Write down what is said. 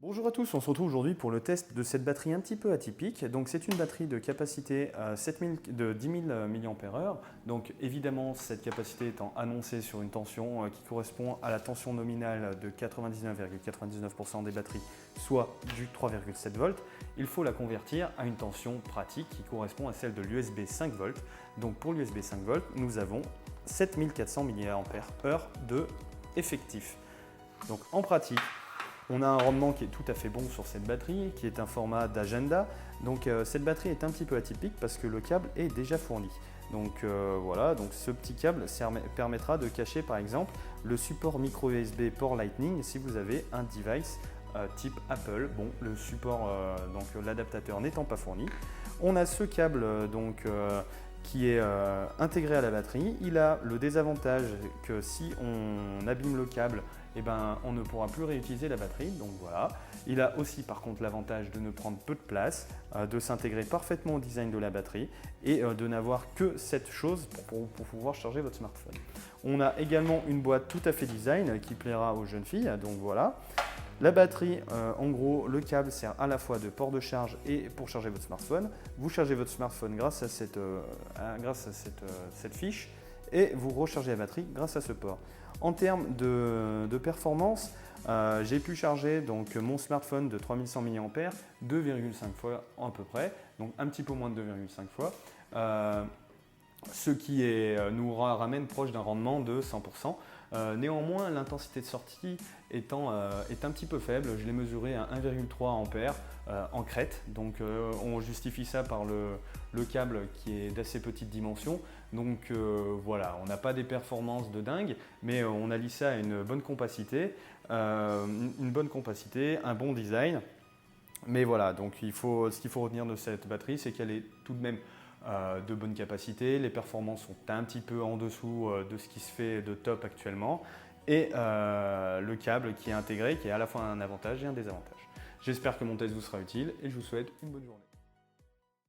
Bonjour à tous, on se retrouve aujourd'hui pour le test de cette batterie un petit peu atypique. Donc c'est une batterie de capacité de 10 000 mAh. Donc évidemment cette capacité étant annoncée sur une tension qui correspond à la tension nominale de 99,99% des batteries, soit du 3,7 volts, il faut la convertir à une tension pratique qui correspond à celle de l'USB 5 volts. Donc pour l'USB 5 volts, nous avons 7400 mAh de effectif. Donc en pratique, on a un rendement qui est tout à fait bon sur cette batterie, qui est un format d'agenda. Donc cette batterie est un petit peu atypique parce que le câble est déjà fourni. Donc voilà, donc ce petit câble permettra de cacher par exemple le support micro USB port Lightning si vous avez un device type Apple. Bon, le support, donc l'adaptateur n'étant pas fourni. On a ce câble qui est intégré à la batterie. Il a le désavantage que si on abîme le câble, on ne pourra plus réutiliser la batterie. Donc voilà. Il a aussi par contre l'avantage de ne prendre peu de place, de s'intégrer parfaitement au design de la batterie et de n'avoir que cette chose pour pouvoir charger votre smartphone. On a également une boîte tout à fait design qui plaira aux jeunes filles. Donc voilà. La batterie, en gros, le câble sert à la fois de port de charge et pour charger votre smartphone. Vous chargez votre smartphone grâce à cette fiche et vous rechargez la batterie grâce à ce port. En termes de performance, j'ai pu charger donc, mon smartphone de 3100 mAh 2,5 fois à peu près, donc un petit peu moins de 2,5 fois. Ce qui nous ramène proche d'un rendement de 100%. Néanmoins, l'intensité de sortie est un petit peu faible. Je l'ai mesuré à 1,3 ampères en crête. Donc on justifie ça par le câble qui est d'assez petite dimension. Donc voilà, on n'a pas des performances de dingue, mais on allie ça à une bonne compacité, un bon design. Mais voilà, donc ce qu'il faut retenir de cette batterie, c'est qu'elle est tout de même de bonne capacité. Les performances sont un petit peu en dessous de ce qui se fait de top actuellement. Et le câble qui est intégré, qui est à la fois un avantage et un désavantage. J'espère que mon test vous sera utile et je vous souhaite une bonne journée.